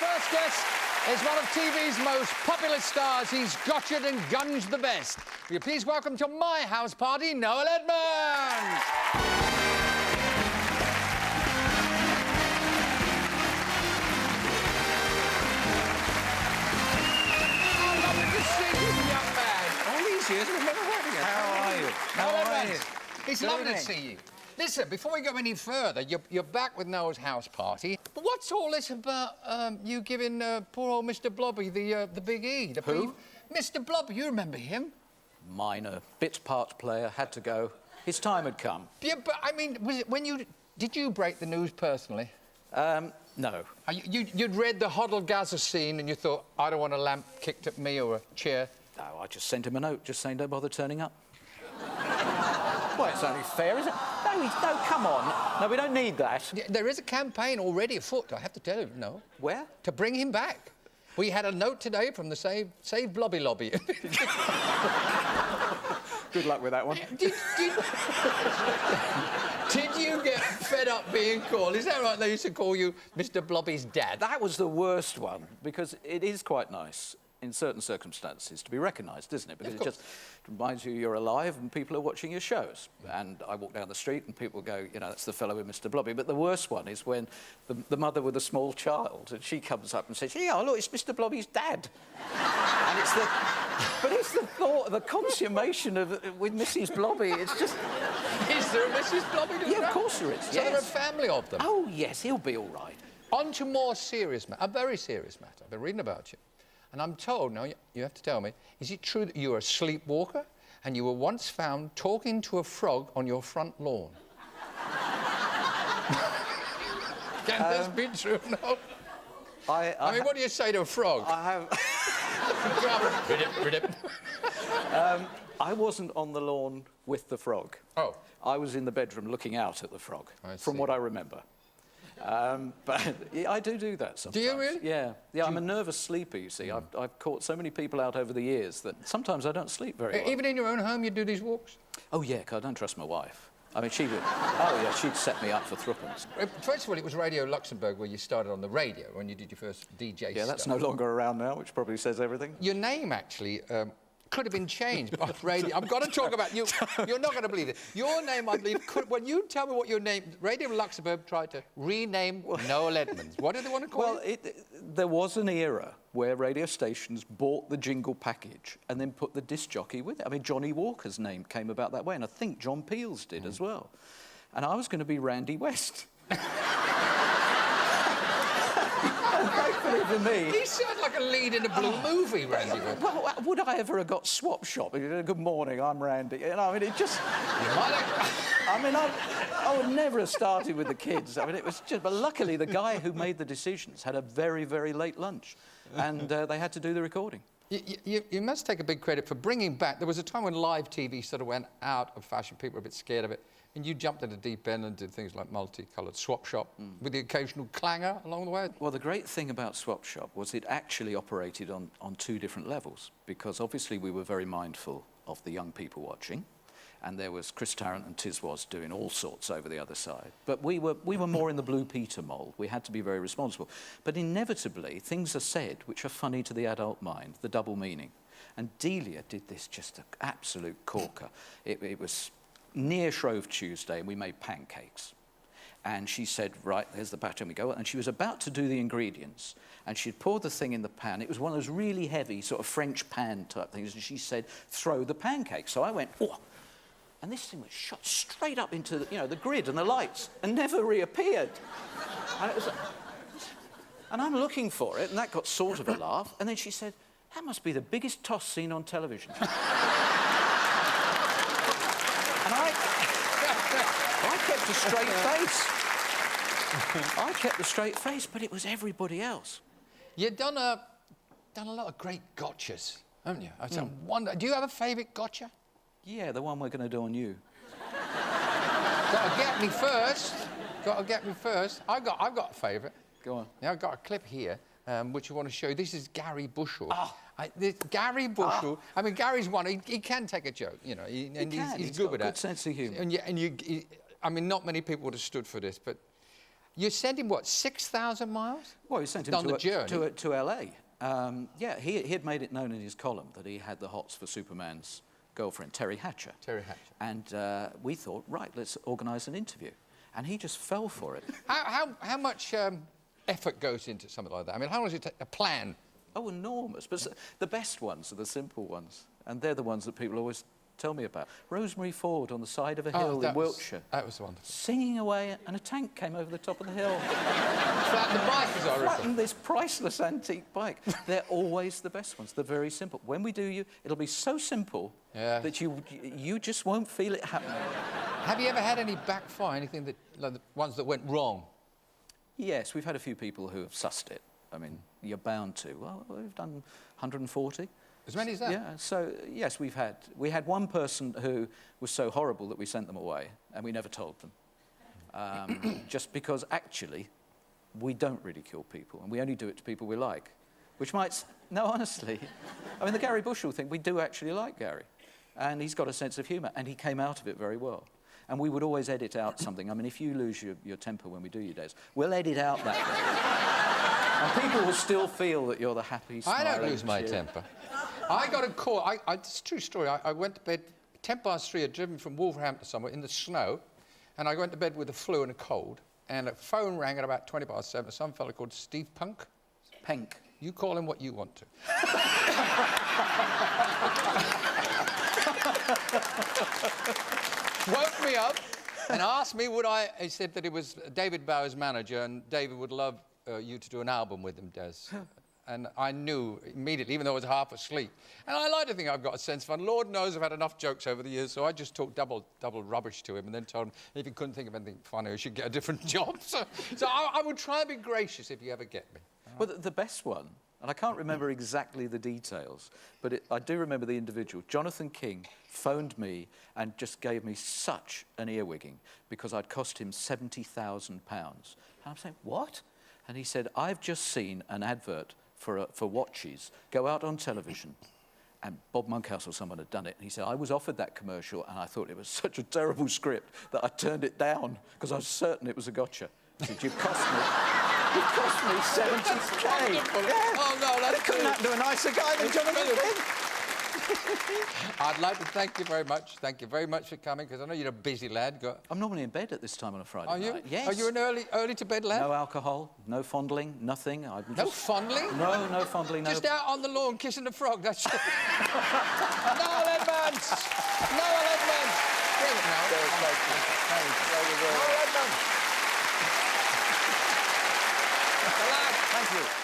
first guest is one of TV's most popular stars. He's gotcha'd and gunged the best. Will you please welcome to my house party, Noel Edmonds! Oh, lovely to see you, young man. All these years, we've never heard again. How are you? How are you? It's lovely to see you. Listen, before we go any further, you're back with Noel's house party. But what's all this about you giving poor old Mr Blobby the Big E? Who? Mr Blobby, you remember him? Minor, bits part player, had to go. His time had come. Yeah, but I mean, was it when you... Did you break the news personally? No. You'd read the Hoddle Gaza scene and you thought, I don't want a lamp kicked at me or a chair? No, I just sent him a note, just saying don't bother turning up. Well, it's only fair, isn't it? No, come on. No, we don't need that. Yeah, there is a campaign already afoot, I have to tell you, no. Where? To bring him back. We had a note today from the Save Blobby Lobby. Good luck with that one. Did you get fed up being called? Is that right? They used to call you Mr Blobby's dad. That was the worst one, because it is quite nice in certain circumstances to be recognised, isn't it? Because it just reminds you you're alive and people are watching your shows. And I walk down the street and people go, you know, that's the fellow with Mr Blobby. But the worst one is when the mother with a small child, and she comes up and says, yeah, look, it's Mr Blobby's dad. And it's the... But it's the thought, the consummation of with Mrs Blobby, it's just... Is there a Mrs Blobby? Yeah, of course there is, So there are a family of them? Oh, yes, he'll be all right. On to more serious matter, a very serious matter. I've been reading about you. And I'm told, now you have to tell me, is it true that you're a sleepwalker and you were once found talking to a frog on your front lawn? Can this be true? No. I mean, what do you say to a frog? I have... I wasn't on the lawn with the frog. Oh. I was in the bedroom looking out at the frog, from what I remember. But yeah, I do that sometimes. Do you really? Yeah. I'm a nervous sleeper, you see. I've caught so many people out over the years that sometimes I don't sleep very well. Even in your own home, you do these walks? Oh, yeah, 'cause I don't trust my wife. I mean, she would... Oh, yeah, she'd set me up for threepence. First of all, it was Radio Luxembourg where you started on the radio, when you did your first DJ Yeah, that's stuff. no longer around now, which probably says everything. Your name, actually, could have been changed by radio. I've got to talk about you. You're not going to believe it. Your name, I believe, could... When you tell me what your name... Radio Luxembourg tried to rename Noel Edmonds. What did they want to call you? Well, there was an era where radio stations bought the jingle package and then put the disc jockey with it. I mean, Johnny Walker's name came about that way, and I think John Peel's did as well. And I was going to be Randy West. Thankfully for me... He sounds like a lead in a blue movie, Randy. Well, would I ever have got swap shop? Good morning, I'm Randy. You know, I mean, it just... I mean, I would never have started with the kids. I mean, it was just... But luckily, the guy who made the decisions had a very, very late lunch, and they had to do the recording. You must take a big credit for bringing back... There was a time when live TV sort of went out of fashion. People were a bit scared of it. And you jumped in the deep end and did things like multicoloured swap shop with the occasional clanger along the way. Well, the great thing about swap shop was it actually operated on two different levels, because obviously we were very mindful of the young people watching, and there was Chris Tarrant and Tiswas doing all sorts over the other side. But we were more in the Blue Peter mould. We had to be very responsible. But inevitably, things are said which are funny to the adult mind, the double meaning. And Delia did this just an absolute corker. It was near Shrove Tuesday, and we made pancakes. And she said, right, there's the batter, and we go. And she was about to do the ingredients, and she'd poured the thing in the pan. It was one of those really heavy, sort of French pan type things, and she said, throw the pancake. So I went, oh, and this thing was shot straight up into the, you know, the grid and the lights, and never reappeared. And it was, and I'm looking for it, and that got sort of a laugh. And then she said, that must be the biggest toss seen on television. And I kept a straight face. I kept a straight face, but it was everybody else. You've done a lot of great gotchas, haven't you? Do you have a favourite gotcha? Yeah, the one we're going to do on you. Got to get me first. Got to get me first. I've got a favourite. Go on. Yeah, I've got a clip here, which I want to show you. This is Gary Bushell. Gary Bushell. I mean, Gary's one. He can take a joke, you know. He's good with that. Good sense of humour. I mean, not many people would have stood for this, but You sent him, what, 6,000 miles? Well, we sent him on the journey. to LA. Yeah, he had made it known in his column that he had the hots for Superman's girlfriend, Terry Hatcher. Terry Hatcher. And we thought, right, let's organise an interview. And he just fell for it. How much effort goes into something like that? I mean, how long does it take? A plan? Oh, enormous. But the best ones are the simple ones. And they're the ones that people always tell me about. Rosemary Ford on the side of a hill in Wiltshire. That was wonderful. Singing away, and a tank came over the top of the hill. Flattened the bike, as I recall. Flattened this priceless antique bike. They're always the best ones. They're very simple. When we do you, it'll be so simple that you just won't feel it happening. Have you ever had any backfire, anything that, like the ones that went wrong? Yes, we've had a few people who have sussed it. I mean, you're bound to. Well, we've done 140. As many as that? Yeah, so, yes, we had one person who was so horrible that we sent them away, and we never told them. Just because, actually, we don't really kill people, and we only do it to people we like. Which might... No, honestly. I mean, the Gary Bushell thing, we do actually like Gary. And he's got a sense of humour, and he came out of it very well. And we would always edit out something. I mean, if you lose your temper when we do your days, we'll edit out that bit. And people will still feel that you're the happy, smiling... I don't lose my temper. I got a call. It's a true story. I went to bed 3:10. I'd driven from Wolverhampton somewhere in the snow, and I went to bed with a flu and a cold, and a phone rang at about 7:20. Some fella called Steve Punk. Penk. You call him what you want to. Woke me up and asked me would I... He said that it was David Bower's manager, and David would love you to do an album with him, Des. And I knew immediately, even though I was half asleep. And I like to think I've got a sense of fun. Lord knows I've had enough jokes over the years, so I just talked double rubbish to him and then told him if he couldn't think of anything funny, he should get a different job. So I would try and be gracious if you ever get me. Well, the best one, and I can't remember exactly the details, but I do remember the individual. Jonathan King phoned me and just gave me such an earwigging because I'd cost him £70,000. And I'm saying, what? And he said, I've just seen an advert for watches go out on television, and Bob Monkhouse or someone had done it, and he said, I was offered that commercial and I thought it was such a terrible script that I turned it down because I was certain it was a gotcha. He said, you've cost me 70k. Yeah. Oh no, that's it couldn't happen to a nicer guy than Jonathan King. I'd like to thank you very much. Thank you very much for coming, because I know you're a busy lad. I'm normally in bed at this time on a Friday night. Are you? Yes. Are you an early to bed lad? No alcohol, no fondling, nothing. No fondling? No fondling, no. Just out on the lawn kissing the frog, that's it. Noel Edmonds! Noel Edmonds! Bring it now. Noel Edmonds! The lad. Thank you.